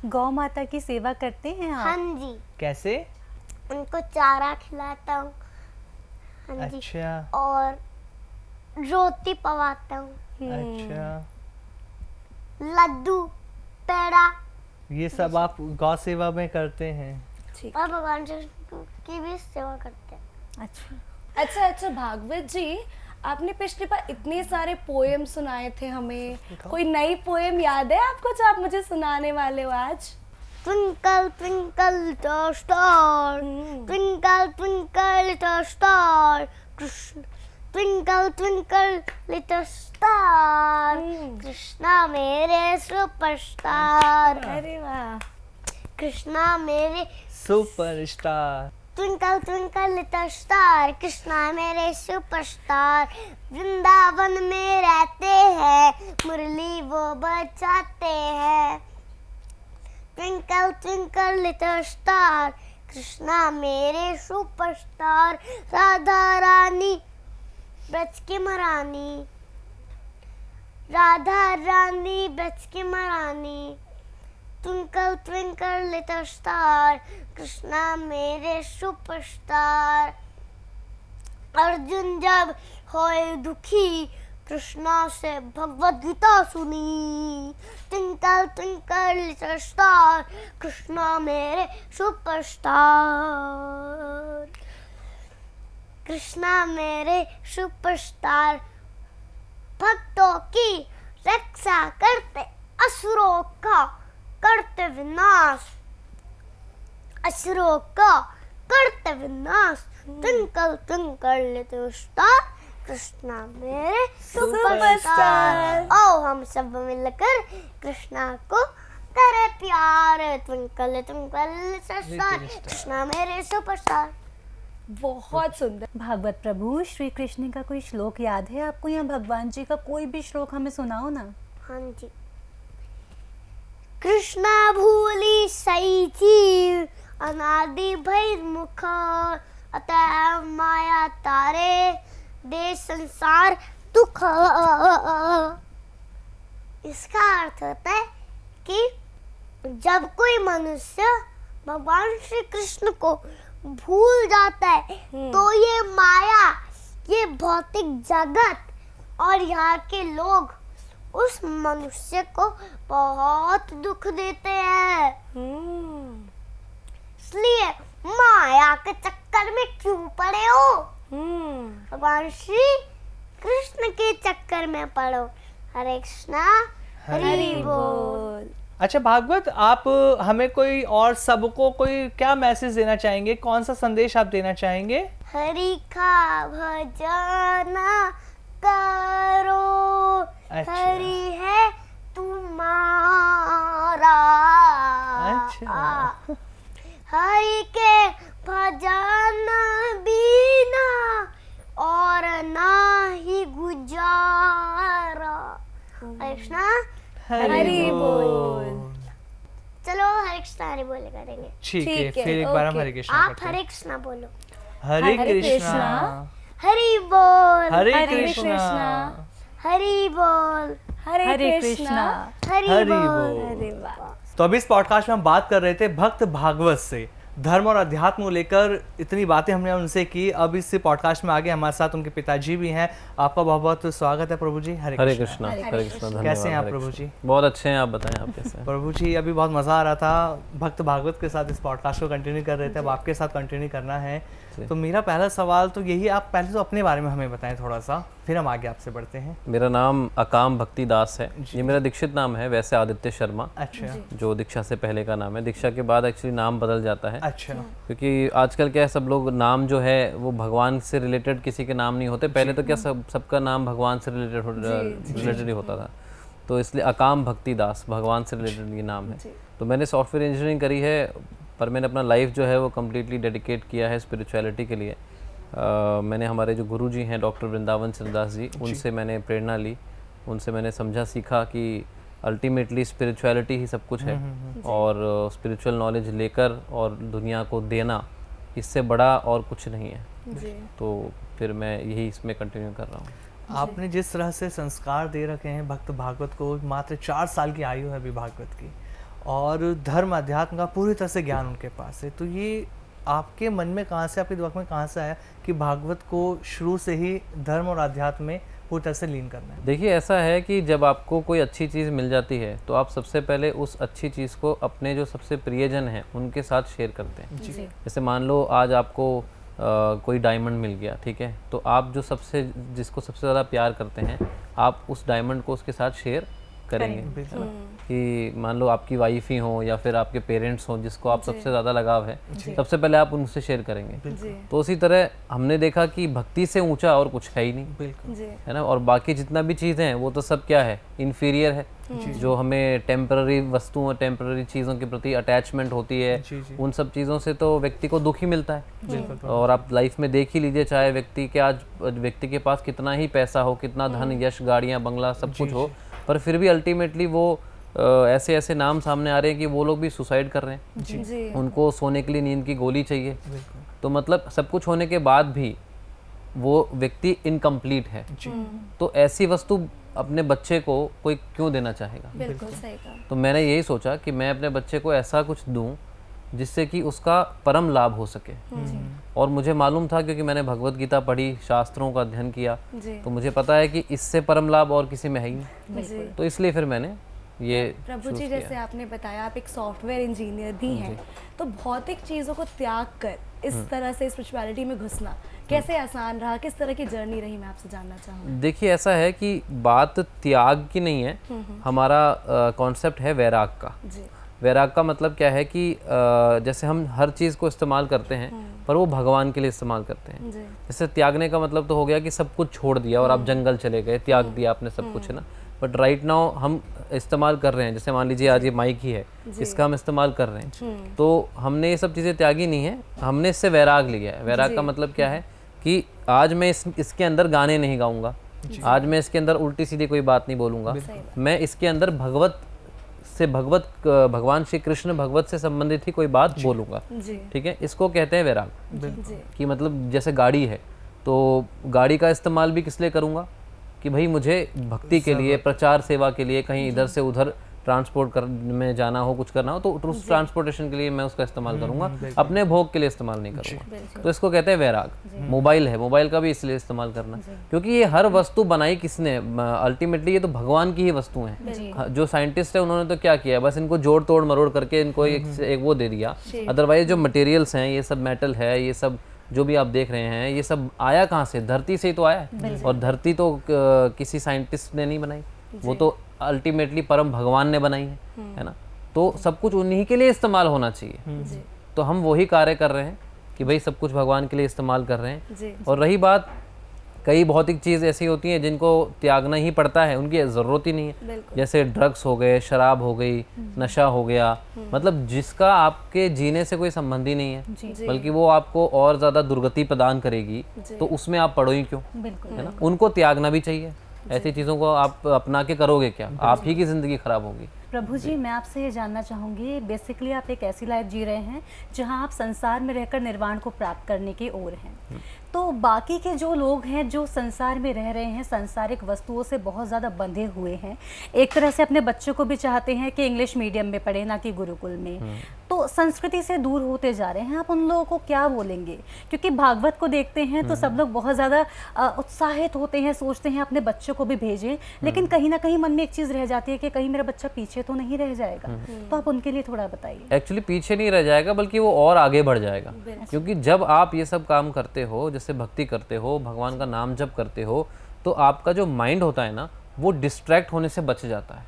गौ माता की सेवा करते हैं हाँ आप? जी, कैसे? उनको चारा खिलाता हूँ। हाँ जी, अच्छा और रोटी पवाता हूँ, अच्छा, लड्डू, पेड़ा, ये सब आप गौ सेवा में करते हैं? ठीक। और भगवान श्री कृष्ण की भी सेवा करते हैं। अच्छा, अच्छा भागवत जी, आपने पिछली बार इतने सारे पोएम सुनाए थे हमें, कोई नई पोएम याद है आपको जो आप मुझे सुनाने वाले हो आज? Twinkle, twinkle, little star, twinkle, twinkle, little star, Krishna. Twinkle, twinkle, little star, Krishna मेरे सुपरस्टार। अरे वाह, कृष्णा मेरे superstar. Twinkle twinkle little star, Krishna मेरे सुपरस्टार। वृंदावन में रहते हैं, मुरली वो बजाते हैं। Twinkle twinkle little star, Krishna मेरे सुपरस्टार। राधा रानी ब्रज की महारानी, राधा रानी ब्रज की महारानी। Twinkle twinkle little star, Krishna मेरे सुपरस्टार। अर्जुन जब होए दुखी, कृष्णा से भगवद गीता सुनी। Twinkle twinkle little star, Krishna मेरे सुपरस्टार। कृष्णा मेरे सुपरस्टार। भक्तों की रक्षा करते, असुरों का करते विनाश, असुरों का करते विनाश। Twinkle twinkle little star, Krishna मेरे सुपरस्टार। आओ हम सब मिलकर कृष्णा को करे प्यार। Twinkle twinkle little star, Krishna मेरे सुपरस्टार। बहुत सुंदर। भागवत प्रभु, श्री कृष्ण का कोई श्लोक याद है आपको, या भगवान जी का कोई भी श्लोक हमें सुनाओ ना। हाँ जी। कृष्णा भूली सही जीव, अनादि भयमुख, अतः माया तारे, दे संसार दुख। इसका अर्थ होता है कि जब कोई मनुष्य भगवान श्री कृष्ण को भूल जाता है तो ये माया, ये भौतिक जगत और यहाँ के लोग उस मनुष्य को बहुत दुख देते हैं। इसलिए माया के चक्कर में क्यों पड़े हो, भगवान श्री कृष्ण के चक्कर में पड़ो। हरे कृष्णा, हरि बोल। अच्छा भागवत, आप हमें कोई और सबको कोई क्या मैसेज देना चाहेंगे, कौन सा संदेश आप देना चाहेंगे? हरि का भजन करो, अच्छा। हरि है तुम्हारा। अच्छा। हरि के भजन बिना और ना ही गुजारा। हरे कृष्णा, हरि बोल। चलो हरे कृष्णा हरि बोले करेंगे। ठीक है, ठीक है, फिर एक बार हम ओके। हरे कृष्णा आप करते हैं। हरे कृष्णा बोलो। हरे हरे कृष्णा, कृष्णा, हरि बोल, हरे हरे कृष्णा, कृष्णा, हरि बोल, हरे कृष्णा, हरि हरि बोल। बोल। अरे वाह। तो अभी इस पॉडकास्ट में हम बात कर रहे थे भक्त भागवत से, धर्म और अध्यात्म को लेकर इतनी बातें हमने उनसे की। अब इस पॉडकास्ट में आगे हमारे साथ उनके पिताजी भी हैं। आपका बहुत बहुत स्वागत है प्रभु जी। हरे हरे कृष्णा। कृष्णा, हरे कृष्णा, धन्यवाद। कैसे हैं आप हरे प्रभु कृष्णा। जी? बहुत अच्छे हैं, आप बताएं आप कैसे हैं? प्रभु जी, अभी बहुत मज़ा आ रहा था, भक्त भागवत के साथ इस पॉडकास्ट को कंटिन्यू कर रहे थे, अब आपके साथ कंटिन्यू करना है। तो मेरा पहला सवाल तो यही, आप पहले तो अपने बारे में हमें बताएं थोड़ा सा, फिर हम आगे आपसे बढ़ते हैं। मेरा नाम अकाम भक्ति दास है। ये मेरा दीक्षित नाम है, वैसे आदित्य शर्मा, अच्छा जो दीक्षा से पहले का नाम है। दीक्षा के बाद एक्चुअली नाम बदल जाता है, अच्छा क्योंकि आजकल क्या है, सब लोग नाम जो है वो भगवान से रिलेटेड किसी के नाम नहीं होते। पहले तो क्या सबका नाम भगवान से रिलेटेड ही होता था। तो इसलिए अकाम भक्ति दास, भगवान से रिलेटेड ये नाम है। तो मैंने सॉफ्टवेयर इंजीनियरिंग करी है, पर मैंने अपना लाइफ जो है वो कम्प्लीटली डेडिकेट किया है स्पिरिचुअलिटी के लिए। मैंने हमारे जो गुरु जी हैं डॉक्टर वृंदावन चंद्रदास जी, उनसे मैंने प्रेरणा ली, उनसे मैंने समझा सीखा कि अल्टीमेटली स्पिरिचुअलिटी ही सब कुछ है, और स्पिरिचुअल नॉलेज लेकर और दुनिया को देना, इससे बड़ा और कुछ नहीं है। तो फिर मैं यही इसमें कंटिन्यू कर रहा हूँ। आपने जिस तरह से संस्कार दे रखे हैं भक्त भागवत को, मात्र 4 साल की आयु है अभी भागवत की, और धर्म अध्यात्म का पूरी तरह से ज्ञान उनके पास है, तो ये आपके मन में कहाँ से, आपके दिमाग में कहाँ से आया कि भागवत को शुरू से ही धर्म और अध्यात्म में पूरी तरह से लीन करना है? देखिए, ऐसा है कि जब आपको कोई अच्छी चीज़ मिल जाती है तो आप सबसे पहले उस अच्छी चीज़ को अपने जो सबसे प्रियजन हैं उनके साथ शेयर करते हैं। जैसे मान लो आज आपको कोई डायमंड मिल गया, ठीक है, तो आप जिसको सबसे ज़्यादा प्यार करते हैं, आप उस डायमंड को उसके साथ शेयर करेंगे। कि मान लो आपकी वाइफ ही हो या फिर आपके पेरेंट्स हो जिसको आप सबसे ज़्यादा लगाव है, सबसे पहले आप उनसे शेयर करेंगे। तो उसी तरह हमने देखा कि भक्ति से ऊंचा और कुछ है ही नहीं, है ना। और बाकी जितना भी चीज़ें हैं वो तो सब क्या है, इन्फीरियर है। जो हमें टेम्पररी वस्तुओं, टेम्पररी चीज़ों के प्रति अटैचमेंट होती है, उन सब चीज़ों से तो व्यक्ति को दुख ही मिलता है। और आप लाइफ में देख ही लीजिए, चाहे आज व्यक्ति के पास कितना ही पैसा हो, कितना धन, यश, गाड़ियाँ, बंगला सब कुछ हो, पर फिर भी अल्टीमेटली वो ऐसे ऐसे नाम सामने आ रहे हैं कि वो लोग भी सुसाइड कर रहे हैं। उनको सोने के लिए नींद की गोली चाहिए। तो मतलब सब कुछ होने के बाद भी वो व्यक्ति इनकम्प्लीट है। तो ऐसी वस्तु अपने बच्चे को कोई क्यों देना चाहेगा? बिल्कुल सही कहा। तो मैंने यही सोचा कि मैं अपने बच्चे को ऐसा कुछ दूं जिससे कि उसका परम लाभ हो सके। और मुझे मालूम था, क्योंकि मैंने भगवत गीता पढ़ी, शास्त्रों का अध्ययन किया, तो मुझे पता है कि इससे परम लाभ और किसी में है ही नहीं। तो इसलिए फिर मैंने ये प्रभु जी, जैसे आपने बताया आप एक सॉफ्टवेयर इंजीनियर भी हैं, तो भौतिक चीज़ों को त्याग कर इस तरह से स्पिरिचुअलिटी में घुसना कैसे आसान रहा, किस तरह की जर्नी रही, मैं आपसे जानना चाहूँगी। देखिए, ऐसा है कि बात त्याग की नहीं है, हमारा कॉन्सेप्ट है वैराग का। वैराग का मतलब क्या है कि जैसे हम हर चीज़ को इस्तेमाल करते हैं पर वो भगवान के लिए इस्तेमाल करते हैं। जैसे त्यागने का मतलब तो हो गया कि सब कुछ छोड़ दिया और आप जंगल चले गए, त्याग दिया आपने सब कुछ, है ना। बट राइट नाउ हम इस्तेमाल कर रहे हैं, जैसे मान लीजिए आज ये माइक ही है, इसका हम इस्तेमाल कर रहे हैं, तो हमने ये सब चीज़ें त्यागी नहीं है, हमने इससे वैराग लिया है। वैराग का मतलब क्या है कि आज मैं इसके अंदर गाने नहीं गाऊंगा, आज मैं इसके अंदर उल्टी सीधी कोई बात नहीं बोलूँगा, मैं इसके अंदर भगवान श्री कृष्ण भगवत से संबंधित ही कोई बात बोलूँगा, ठीक है। इसको कहते हैं वैराग। कि मतलब जैसे गाड़ी है, तो गाड़ी का इस्तेमाल भी किस लिए करूँगा कि भाई मुझे भक्ति के लिए, प्रचार सेवा के लिए, कहीं इधर से उधर ट्रांसपोर्ट में जाना हो, कुछ करना हो, तो उस ट्रांसपोर्टेशन के लिए मैं उसका इस्तेमाल करूंगा, अपने भोग के लिए इस्तेमाल नहीं करूंगा। तो इसको कहते हैं वैराग। मोबाइल है, मोबाइल का भी इसलिए इस्तेमाल करना, क्योंकि ये हर वस्तु बनाई किसने? अल्टीमेटली ये तो भगवान की ही वस्तु हैं। जो साइंटिस्ट है उन्होंने तो क्या किया, बस इनको जोड़ तोड़ मरोड़ करके इनको एक वो दे दिया। अदरवाइज जो मटेरियल्स हैं, ये सब मेटल है, ये सब जो भी आप देख रहे हैं, ये सब आया कहाँ से? धरती से ही तो आया है। और धरती तो किसी साइंटिस्ट ने नहीं बनाई, वो तो अल्टीमेटली परम भगवान ने बनाई है ना। तो सब कुछ उन्हीं के लिए इस्तेमाल होना चाहिए। तो हम वही कार्य कर रहे हैं कि भाई सब कुछ भगवान के लिए इस्तेमाल कर रहे हैं। और रही बात, कई भौतिक चीज़ ऐसी होती हैं जिनको त्यागना ही पड़ता है, उनकी ज़रूरत ही नहीं है। जैसे ड्रग्स हो गए, शराब हो गई, नशा हो गया, मतलब जिसका आपके जीने से कोई संबंध ही नहीं है, बल्कि वो आपको और ज़्यादा दुर्गति प्रदान करेगी, तो उसमें आप पड़ो ही क्यों, है ना। उनको त्यागना भी चाहिए। ऐसी चीज़ों को आप अपना के करोगे क्या, आप ही की ज़िंदगी खराब होगी। प्रभु जी, मैं आपसे ये जानना चाहूँगी, बेसिकली आप एक ऐसी लाइफ जी रहे हैं जहाँ आप संसार में रहकर निर्वाण को प्राप्त करने की ओर हैं। तो बाकी के जो लोग हैं जो संसार में रह रहे हैं, सांसारिक वस्तुओं से बहुत ज़्यादा बंधे हुए हैं, एक तरह से अपने बच्चों को भी चाहते हैं कि इंग्लिश मीडियम में पढ़े, ना कि गुरुकुल में, तो संस्कृति से दूर होते जा रहे हैं, आप उन लोगों को क्या बोलेंगे? क्योंकि भागवत को देखते हैं तो सब लोग बहुत ज़्यादा उत्साहित होते हैं, सोचते हैं अपने बच्चों को भी भेजें, लेकिन कहीं ना कहीं मन में एक चीज़ रह जाती है कि कहीं मेरा बच्चा पीछे तो नहीं रह जाएगा। तो आप उनके लिए थोड़ा बताइए। एक्चुअली पीछे नहीं रह जाएगा, बल्कि वो और आगे बढ़ जाएगा। क्योंकि जब आप ये सब काम करते हो, जैसे भक्ति करते हो, भगवान का नाम जप करते हो, तो आपका जो माइंड होता है ना, वो डिस्ट्रैक्ट होने से बच जाता है।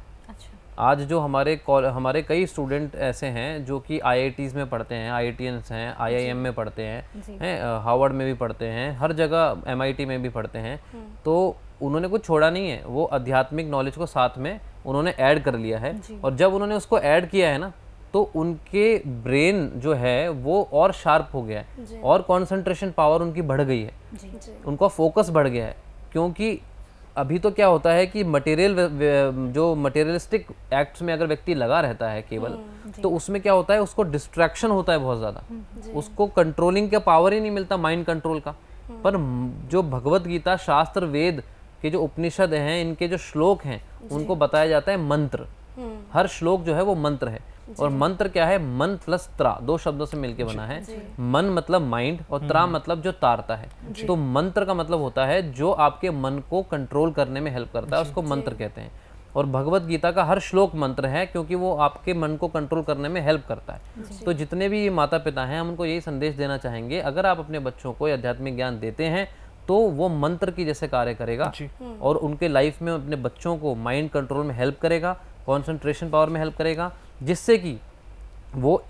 आज जो हमारे कई स्टूडेंट ऐसे हैं जो कि IITs में पढ़ते हैं, IITians हैं, IIM में पढ़ते हैं, हार्वर्ड में भी पढ़ते हैं, हर जगह MIT में भी पढ़ते हैं। तो उन्होंने कुछ छोड़ा नहीं है, वो आध्यात्मिक नॉलेज को साथ में उन्होंने ऐड कर लिया है। और जब उन्होंने उसको ऐड किया है ना, तो उनके ब्रेन जो है वो और शार्प हो गया है और कंसंट्रेशन पावर उनकी बढ़ गई है, उनका फोकस बढ़ गया है। क्योंकि अभी तो क्या होता है कि जो मटेरियलिस्टिक एक्ट्स में अगर व्यक्ति लगा रहता है केवल, तो उसमें क्या होता है, उसको डिस्ट्रैक्शन होता है बहुत ज़्यादा, उसको कंट्रोलिंग का पावर ही नहीं मिलता, माइंड कंट्रोल का। पर जो भगवत गीता, शास्त्र, वेद के जो उपनिषद हैं, इनके जो श्लोक हैं, उनको बताया जाता है मंत्र। हर श्लोक जो है वो मंत्र है। और मंत्र क्या है? मन प्लस त्रा, दो शब्दों से मिलके बना है। मन मतलब माइंड और त्रा मतलब जो तारता है। तो मंत्र का मतलब होता है जो आपके मन को कंट्रोल करने में हेल्प करता है, उसको मंत्र कहते हैं। और भगवत गीता का हर श्लोक मंत्र है, क्योंकि वो आपके मन को कंट्रोल करने में हेल्प करता है। तो जितने भी माता पिता हैं, हम उनको यही संदेश देना चाहेंगे, अगर आप अपने बच्चों को आध्यात्मिक ज्ञान देते हैं तो वो मंत्र की जैसे कार्य करेगा और उनके लाइफ में अपने बच्चों को माइंड कंट्रोल में हेल्प करेगा, कंसंट्रेशन पावर में हेल्प करेगा, जिससे कि वो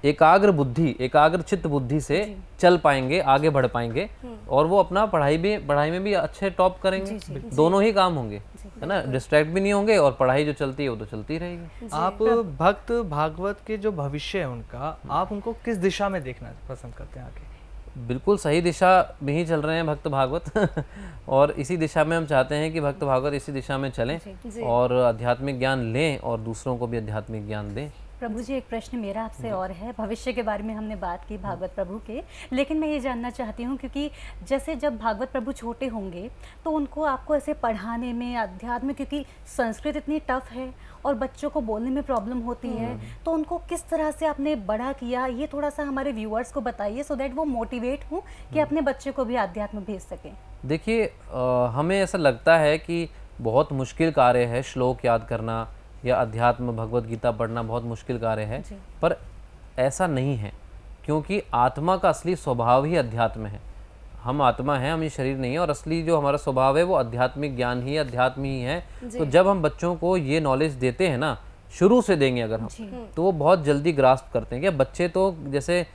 एकाग्र चित्त बुद्धि से चल पाएंगे, आगे बढ़ पाएंगे और वो अपना पढ़ाई में भी अच्छे टॉप करेंगे। दोनों ही काम होंगे, है ना, डिस्ट्रैक्ट भी नहीं होंगे और पढ़ाई जो चलती है वो तो चलती रहेगी। आप भक्त भागवत के जो भविष्य है उनका, आप उनको किस दिशा में देखना पसंद करते हैं आगे? बिल्कुल सही दिशा में ही चल रहे हैं भक्त भागवत और इसी दिशा में हम चाहते हैं कि भक्त भागवत इसी दिशा में चलें और आध्यात्मिक ज्ञान लें और दूसरों को भी आध्यात्मिक ज्ञान दें। प्रभु जी, एक प्रश्न मेरा आपसे और है। भविष्य के बारे में हमने बात की भागवत प्रभु के, लेकिन मैं ये जानना चाहती हूँ, क्योंकि जैसे जब भागवत प्रभु छोटे होंगे तो उनको आपको ऐसे पढ़ाने में अध्यात्म, क्योंकि संस्कृत इतनी टफ है और बच्चों को बोलने में प्रॉब्लम होती है, तो उनको किस तरह से आपने बड़ा किया, ये थोड़ा सा हमारे व्यूअर्स को बताइए, सो दैट वो मोटिवेट हों कि अपने बच्चे को भी अध्यात्म भेज सकें। देखिए, हमें ऐसा लगता है कि बहुत मुश्किल कार्य है श्लोक याद करना या अध्यात्म भगवत गीता पढ़ना, बहुत मुश्किल कार्य है, पर ऐसा नहीं है, क्योंकि आत्मा का असली स्वभाव ही अध्यात्म है। हम आत्मा हैं, हम ये शरीर नहीं है, और असली जो हमारा स्वभाव है वो आध्यात्मिक ज्ञान ही, अध्यात्म ही है। तो जब हम बच्चों को ये नॉलेज देते हैं ना, शुरू से देंगे अगर हम, तो वो बहुत जल्दी ग्रास्प करते हैं। क्या बच्चे तो जैसे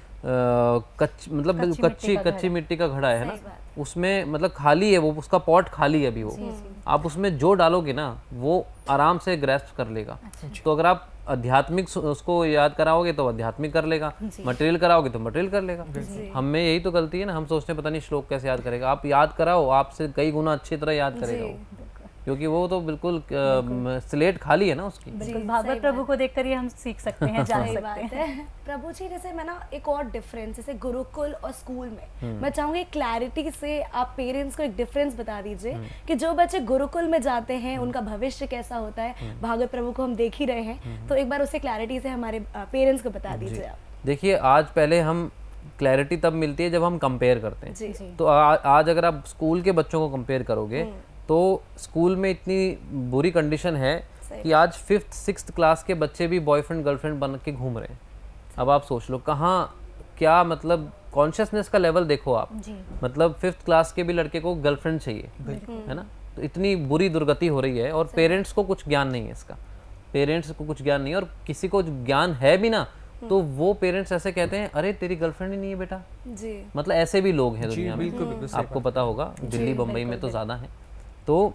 कच्ची मिट्टी का घड़ा है ना, उसमें मतलब खाली है वो, उसका पॉट खाली है अभी, वो आप उसमें जो डालोगे ना वो आराम से ग्रैस्प कर लेगा। तो अगर आप आध्यात्मिक उसको याद कराओगे तो आध्यात्मिक कर लेगा, मटेरियल कराओगे तो मटेरियल कर लेगा। हम में यही तो गलती है ना, हम सोचते हैं पता नहीं श्लोक कैसे याद करेगा। आप याद कराओ, आपसे कई गुना अच्छी तरह याद करेगा वो, क्योंकि वो तो बिल्कुल स्लेट खाली है ना उसकी। बिल्कुल, भागवत प्रभु को देखकर ये हम सीख सकते हैं, जान सकते हैं। प्रभु जी, जैसे मैं ना एक और डिफरेंस, जैसे गुरुकुल और स्कूल में मैं चाहूंगी क्लैरिटी से आप पेरेंट्स को एक डिफरेंस बता दीजिए कि जो बच्चे गुरुकुल में जाते हैं उनका भविष्य कैसा होता है। भागवत प्रभु को हम देख ही रहे हैं, तो एक बार उसे क्लैरिटी से हमारे पेरेंट्स को बता दीजिए आप। देखिए, आज पहले हम क्लैरिटी तब मिलती है जब हम कंपेयर करते हैं। तो आज अगर आप स्कूल के बच्चों को कंपेयर करोगे तो स्कूल में इतनी बुरी कंडीशन है कि आज 5th 6th क्लास के बच्चे भी बॉयफ्रेंड गर्लफ्रेंड बन के घूम रहे हैं। अब आप सोच लो कहाँ क्या, मतलब कॉन्शियसनेस का लेवल देखो आप। मतलब 5th क्लास के भी लड़के को गर्लफ्रेंड चाहिए, है ना। तो इतनी बुरी दुर्गति हो रही है और पेरेंट्स को कुछ ज्ञान नहीं है इसका, पेरेंट्स को कुछ ज्ञान नहीं है। और किसी को ज्ञान है भी ना तो वो पेरेंट्स ऐसे कहते हैं, अरे तेरी गर्लफ्रेंड ही नहीं है बेटा जी। मतलब ऐसे भी लोग हैं दुनिया में, आपको पता होगा, दिल्ली बम्बई में तो ज़्यादा है। तो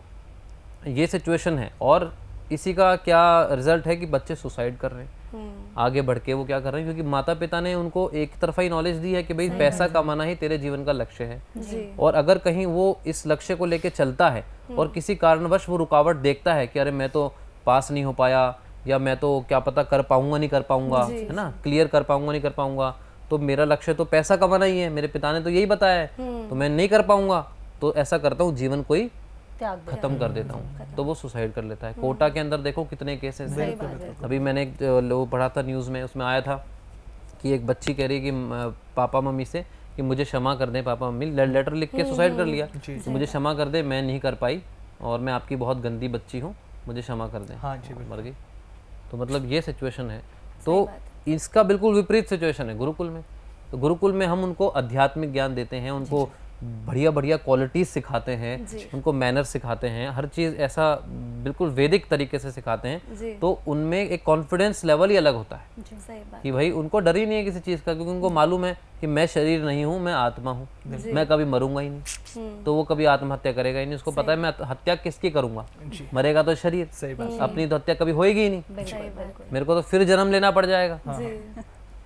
ये सिचुएशन है और इसी का क्या रिजल्ट है कि बच्चे सुसाइड कर रहे हैं। आगे बढ़ के वो क्या कर रहे हैं, क्योंकि माता पिता ने उनको एक तरफा ही नॉलेज दी है कि भाई पैसा कमाना ही तेरे जीवन का लक्ष्य है। और अगर कहीं वो इस लक्ष्य को लेके चलता है और किसी कारणवश वो रुकावट देखता है कि अरे मैं तो पास नहीं हो पाया, या मैं तो क्या पता कर पाऊंगा नहीं कर पाऊंगा, है ना, क्लियर कर पाऊंगा नहीं कर पाऊंगा, तो मेरा लक्ष्य तो पैसा कमाना ही है, मेरे पिता ने तो यही बताया है, तो मैं नहीं कर पाऊंगा, तो ऐसा करता हूँ जीवन को ही खत्म कर देता हूँ, तो वो सुसाइड कर लेता है। कोटा के अंदर देखो कितने केसेस हैं। अभी मैंने एक वो पढ़ा था न्यूज़ में, उसमें आया था कि एक बच्ची कह रही है कि पापा मम्मी से कि मुझे क्षमा कर दें पापा मम्मी, लेटर लिख के सुसाइड कर लिया, तो मुझे क्षमा कर दे, मैं नहीं कर पाई और मैं आपकी बहुत गंदी बच्ची हूँ, मुझे क्षमा कर दें। मर गई। तो मतलब ये सिचुएशन है। तो इसका बिल्कुल विपरीत सिचुएशन है गुरुकुल में। तो गुरुकुल में हम उनको आध्यात्मिक ज्ञान देते हैं, उनको बढ़िया बढ़िया क्वालिटीज़ सिखाते हैं, उनको मैनर्स सिखाते हैं, हर चीज़ ऐसा बिल्कुल वैदिक तरीके से सिखाते हैं, तो उनमें एक कॉन्फिडेंस लेवल ही अलग होता है सही बात। कि भाई उनको डर ही नहीं है किसी चीज़ का, क्योंकि उनको मालूम है कि मैं शरीर नहीं हूँ, मैं आत्मा हूँ, मैं कभी मरूंगा ही नहीं, तो वो कभी आत्महत्या करेगा ही नहीं। उसको पता है मैं हत्या किसकी करूंगा, मरेगा तो शरीर, अपनी तो हत्या कभी होएगी ही नहीं, मेरे को तो फिर जन्म लेना पड़ जाएगा।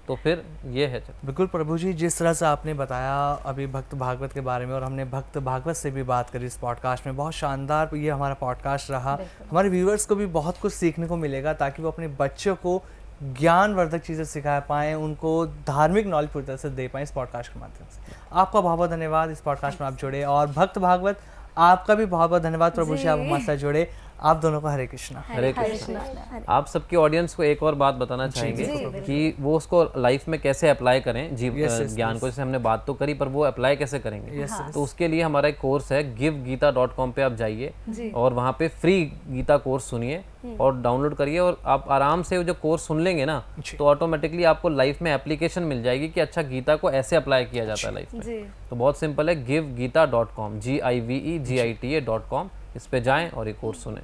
तो फिर ये है। बिल्कुल प्रभु जी, जिस तरह से आपने बताया अभी भक्त भागवत के बारे में, और हमने भक्त भागवत से भी बात करी इस पॉडकास्ट में, बहुत शानदार ये हमारा पॉडकास्ट रहा। हमारे व्यूअर्स को भी बहुत कुछ सीखने को मिलेगा, ताकि वो अपने बच्चों को ज्ञानवर्धक चीज़ें सिखा पाएँ, उनको धार्मिक नॉलेज पूरी तरह से दे पाएँ इस पॉडकास्ट के माध्यम से। आपका बहुत बहुत धन्यवाद इस पॉडकास्ट में आप जुड़े, और भक्त भागवत आपका भी बहुत बहुत धन्यवाद प्रभु जी, आप हमारे साथ जुड़े। आप दोनों को हरे कृष्णा। हरे कृष्णा। आप सबकी ऑडियंस को एक और बात बताना चाहेंगे कि वो उसको लाइफ में कैसे अप्लाई करें, ज्ञान को। जैसे हमने बात तो करी, पर वो अप्लाई कैसे करेंगे, तो उसके लिए हमारा एक कोर्स है givgeeta.com पे आप जाइए और वहाँ पे फ्री गीता कोर्स सुनिए और डाउनलोड करिए, और आप आराम से जो कोर्स सुन लेंगे ना, तो ऑटोमेटिकली आपको लाइफ में एप्लीकेशन मिल जाएगी कि अच्छा गीता को ऐसे अप्लाई किया जाता है लाइफ में। तो बहुत सिंपल है, givgeeta.com, GIVEGITA.com, इस पे जाएं और ये कोर्स सुने।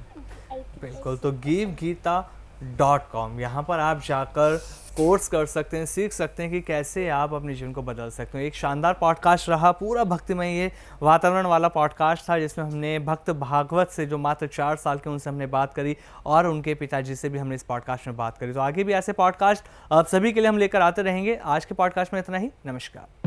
बिल्कुल, तो givgeeta.com, यहाँ पर आप जाकर कोर्स कर सकते हैं, सीख सकते हैं कि कैसे आप अपने जीवन को बदल सकते हैं। एक शानदार पॉडकास्ट रहा, पूरा भक्तिमय ये वातावरण वाला पॉडकास्ट था, जिसमें हमने भक्त भागवत से जो मात्र 4 साल के, उनसे हमने बात करी, और उनके पिताजी से भी हमने इस पॉडकास्ट में बात करी। तो आगे भी ऐसे पॉडकास्ट आप सभी के लिए हम लेकर आते रहेंगे। आज के पॉडकास्ट में इतना ही, नमस्कार।